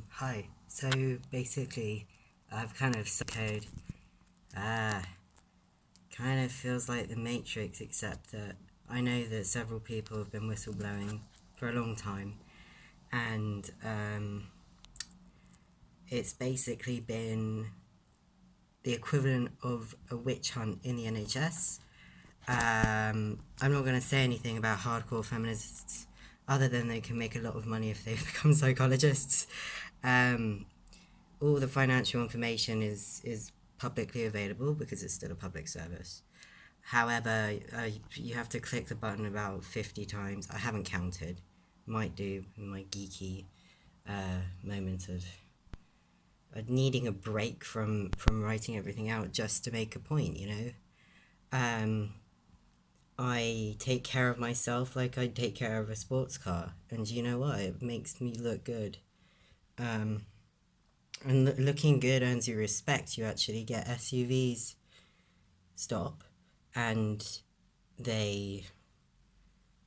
Hi. So basically, I've kind of code. Ah, kind of feels like the Matrix, except that I know that several people have been whistleblowing for a long time, and it's basically been the equivalent of a witch hunt in the NHS. I'm not going to say anything about hardcore feminists, other than they can make a lot of money if they become psychologists. Um, all the financial information is publicly available because it's still a public service. However, you have to click the button about 50 times. I haven't counted. Might do in my geeky moment of needing a break from writing everything out just to make a point, you know? Um, I take care of myself like I take care of a sports car. And you know what? It makes me look good. Um, and looking good earns you respect. You actually get SUVs stop, and they,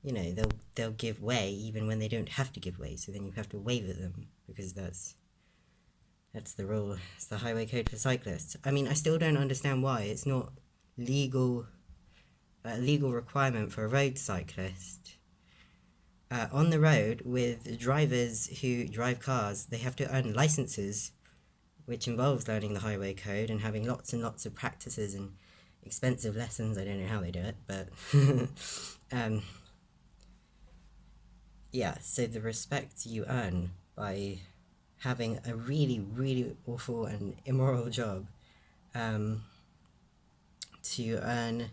they'll give way even when they don't have to give way. So then you have to wave at them because that's the rule. It's the highway code for cyclists. I mean, I still don't understand why it's not legal a legal requirement for a road cyclist. On the road with drivers who drive cars, they have to earn licenses, which involves learning the highway code and having lots and lots of practices and expensive lessons. I don't know how they do it, but um, yeah. So the respect you earn by having a really, really awful and immoral job, um, to earn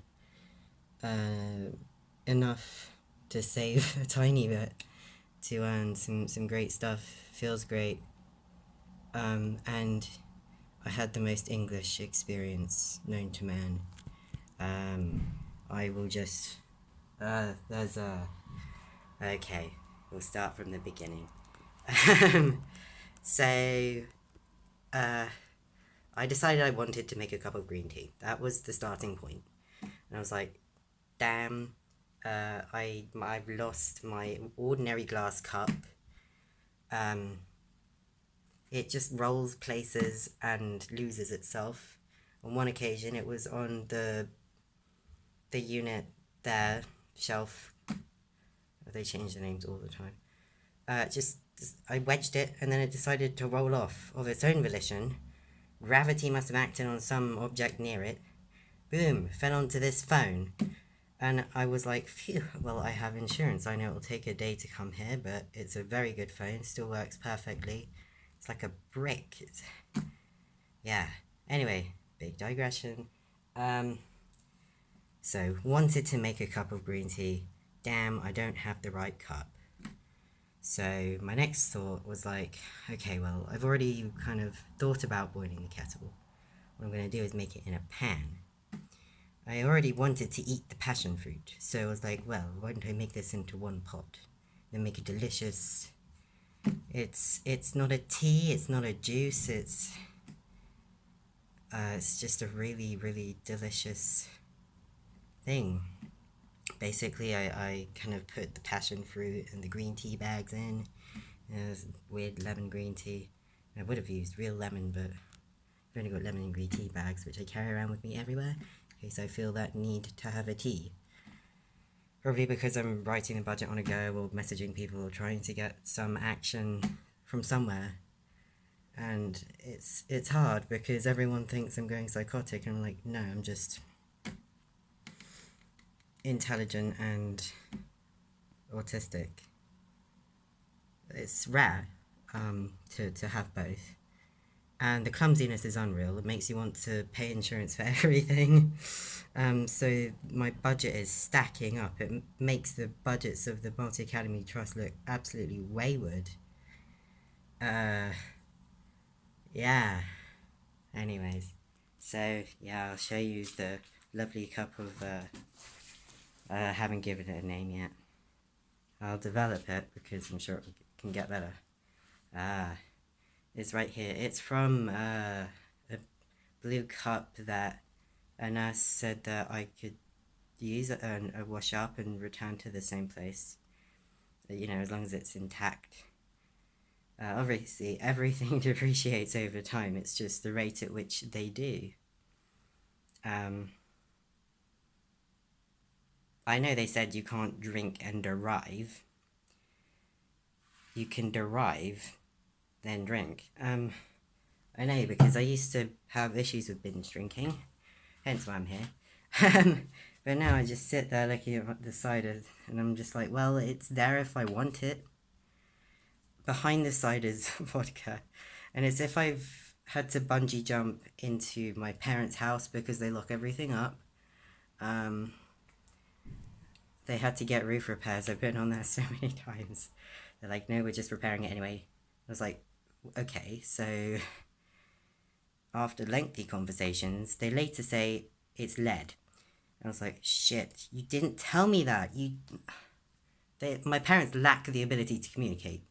enough to save a tiny bit to earn some great stuff feels great. And I had the most English experience known to man. I will just. There's a. Okay, we'll start from the beginning. So, uh, I decided I wanted to make a cup of green tea. That was the starting point. And I was like, damn, I've lost my ordinary glass cup. Um, it just rolls places and loses itself. On one occasion, it was on the unit there shelf. They change the names all the time. Just I wedged it, and then it decided to roll off of its own volition. Gravity must have acted on some object near it. Boom! Fell onto this phone. And I was like, phew, well, I have insurance. I know it'll take a day to come here, but it's a very good phone. Still works perfectly. It's like a brick. Yeah. Anyway, big digression. Um, so, wanted to make a cup of green tea. Damn, I don't have the right cup. So, my next thought was like, okay, well, I've already kind of thought about boiling the kettle. What I'm going to do is make it in a pan. I already wanted to eat the passion fruit, so I was like, well, why don't I make this into one pot? Then make it delicious. It's not a tea, it's not a juice, it's just a really, really delicious thing. Basically, I kind of put the passion fruit and the green tea bags in. There's weird lemon green tea. I would have used real lemon, but I've only got lemon and green tea bags, which I carry around with me everywhere, in case I feel that need to have a tea. Probably because I'm writing a budget on a go, or messaging people, or trying to get some action from somewhere. And it's hard because everyone thinks I'm going psychotic, and I'm like, no, I'm just intelligent and autistic. It's rare to have both. And the clumsiness is unreal. It makes you want to pay insurance for everything. So my budget is stacking up. It makes the budgets of the Multi Academy Trust look absolutely wayward. Yeah. Anyways, so yeah, I'll show you the lovely cup of. I haven't given it a name yet. I'll develop it because I'm sure it can get better. It's right here. It's from a blue cup that a nurse said that I could use and wash up and return to the same place. You know, as long as it's intact. Obviously, everything depreciates over time. It's just the rate at which they do. I know they said you can't drink and derive. You can derive, then drink. I know, because I used to have issues with binge drinking, hence why I'm here. But now I just sit there looking at the cider, and I'm just like, well, it's there if I want it. Behind the cider's vodka, and it's if I've had to bungee jump into my parents' house because they lock everything up. They had to get roof repairs. I've been on there so many times. They're like, no, we're just repairing it anyway. I was like, okay, so after lengthy conversations, they later say it's lead. I was like, shit, you didn't tell me that. My parents lack the ability to communicate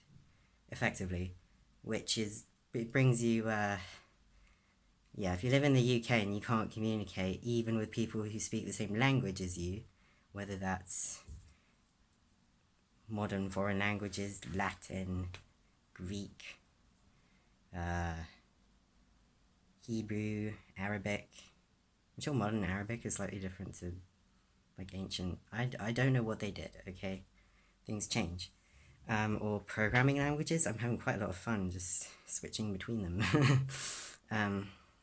effectively, which is, it brings you, if you live in the UK and you can't communicate even with people who speak the same language as you, whether that's modern foreign languages, Latin, Greek, Hebrew, Arabic. I'm sure modern Arabic is slightly different to like ancient. I don't know what they did, okay? Things change. Or programming languages. I'm having quite a lot of fun just switching between them.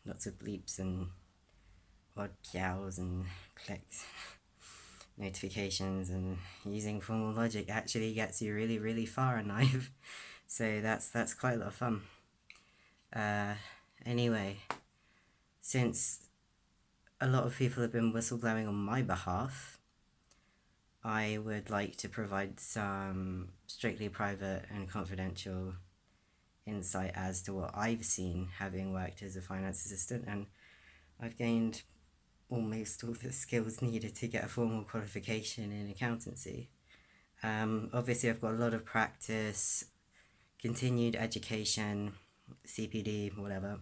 Lots of bleeps and odd piaos and clicks, notifications, and using formal logic actually gets you really, really far in life. So that's quite a lot of fun. Anyway, since a lot of people have been whistleblowing on my behalf, I would like to provide some strictly private and confidential insight as to what I've seen having worked as a finance assistant, and I've gained almost all the skills needed to get a formal qualification in accountancy. Obviously, I've got a lot of practice, continued education, CPD, whatever.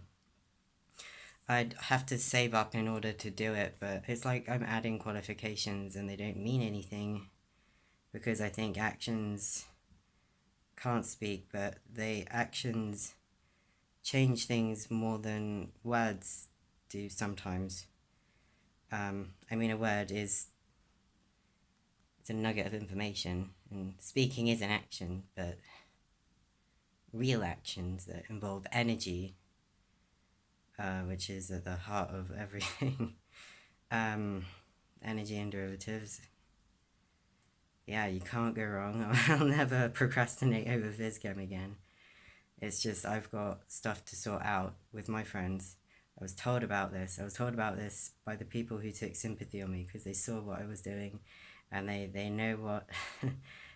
I'd have to save up in order to do it, but it's like I'm adding qualifications and they don't mean anything, because I think actions can't speak, but actions change things more than words do sometimes. I mean, a word it's a nugget of information, and speaking is an action, but real actions that involve energy, which is at the heart of everything, energy and derivatives. Yeah, you can't go wrong. I'll never procrastinate over Physchem again. It's just I've got stuff to sort out with my friends. I was told about this. I was told about this by the people who took sympathy on me because they saw what I was doing, and they know what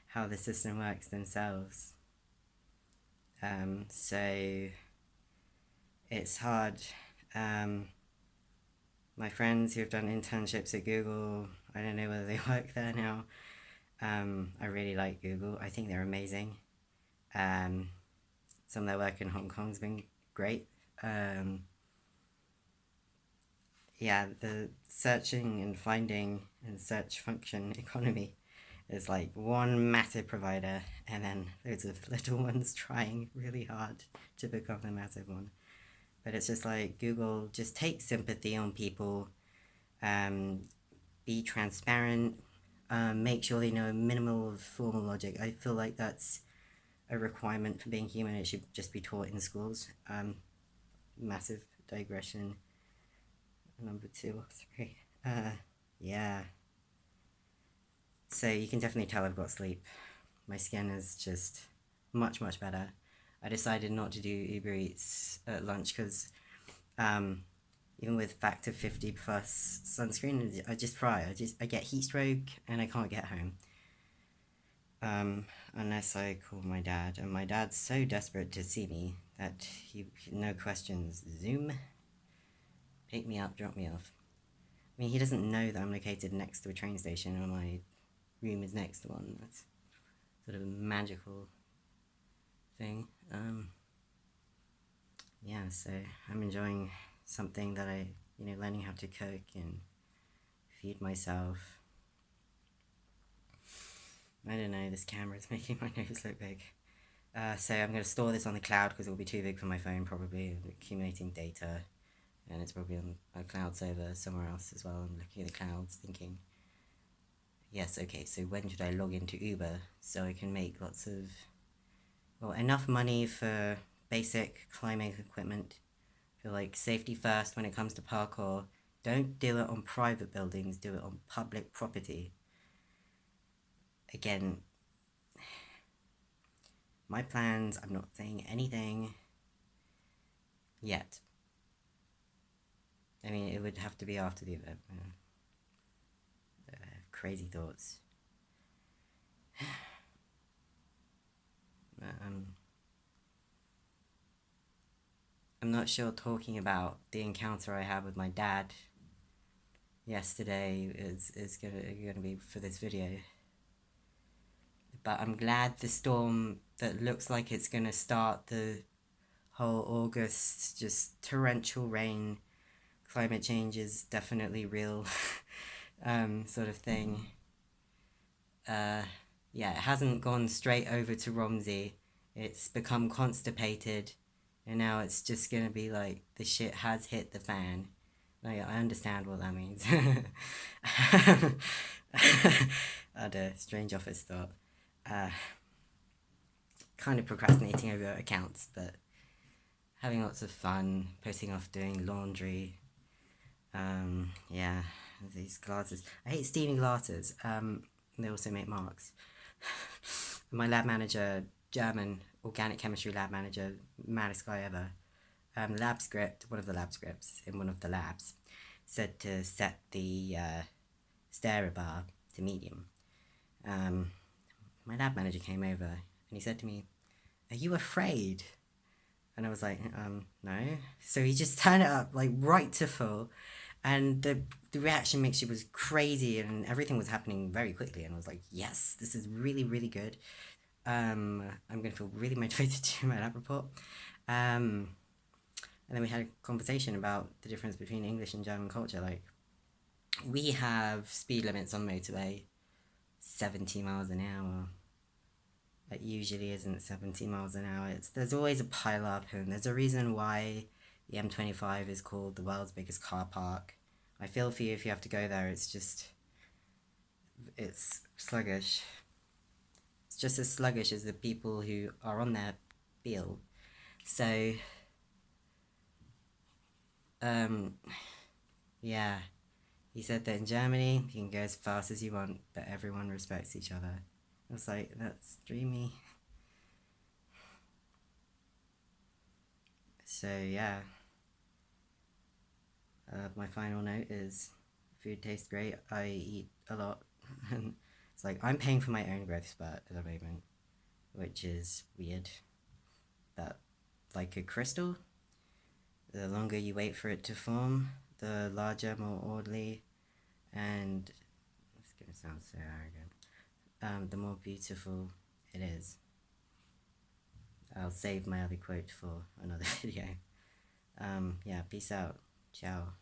how the system works themselves. So it's hard. My friends who have done internships at Google, I don't know whether they work there now. I really like Google. I think they're amazing. Some of their work in Hong Kong's been great. The searching and finding and search function economy is like one massive provider, and then loads of little ones trying really hard to become the massive one. But it's just like Google just takes sympathy on people, be transparent, make sure they know a minimal of formal logic. I feel like that's a requirement for being human. It should just be taught in schools. Massive digression. Number 2 or 3. Yeah. So you can definitely tell I've got sleep. My skin is just much, much better. I decided not to do Uber Eats at lunch because even with factor 50 plus sunscreen, I just fry. I get heat stroke and I can't get home. Unless I call my dad, and my dad's so desperate to see me that he no questions, Zoom, pick me up, drop me off. I mean, he doesn't know that I'm located next to a train station or my room is next to one. That's sort of a magical thing. So I'm enjoying something that learning how to cook and feed myself. I don't know, this camera's making my nose look big. So I'm going to store this on the cloud because it will be too big for my phone, probably accumulating data, and it's probably on a cloud server somewhere else as well. I'm looking at the clouds, thinking, yes, okay. So when should I log into Uber so I can make enough money for basic climbing equipment? Feel like safety first when it comes to parkour. Don't do it on private buildings. Do it on public property. Again, my plans, I'm not saying anything yet. I mean, it would have to be after the event. Crazy thoughts. I'm not sure talking about the encounter I had with my dad yesterday is gonna be for this video. But I'm glad the storm that looks like it's gonna start the whole August, just torrential rain, climate change is definitely real, sort of thing. Yeah, it hasn't gone straight over to Romsey. It's become constipated, and now it's just gonna be like the shit has hit the fan. Like, I understand what that means. I had a strange office thought. Kind of procrastinating over accounts, but having lots of fun, putting off doing laundry. Yeah, these glasses. I hate steaming glasses. They also make marks. My lab manager, German organic chemistry lab manager, maddest guy ever. Lab script, one of the lab scripts in one of the labs, said to set the stirrer bar to medium. My lab manager came over and he said to me, "Are you afraid?" And I was like, no. So he just turned it up like right to full, and the reaction mixture was crazy, and everything was happening very quickly. And I was like, yes, this is really really good. I'm gonna feel really motivated to do my lab report. And then we had a conversation about the difference between English and German culture. Like, we have speed limits on the motorway, 70 miles an hour. It usually isn't 70 miles an hour. There's always a pile up, and there's a reason why the M25 is called the world's biggest car park. I feel for you if you have to go there. It's sluggish. It's just as sluggish as the people who are on their bill. So, yeah. He said that in Germany, you can go as fast as you want, but everyone respects each other. I was like, that's dreamy. So, yeah. My final note is food tastes great. I eat a lot. It's like I'm paying for my own growth spurt at the moment, which is weird. But like a crystal, the longer you wait for it to form, the larger, more orderly, and it's gonna sound so arrogant, the more beautiful it is. I'll save my other quote for another video. Yeah, peace out. Ciao.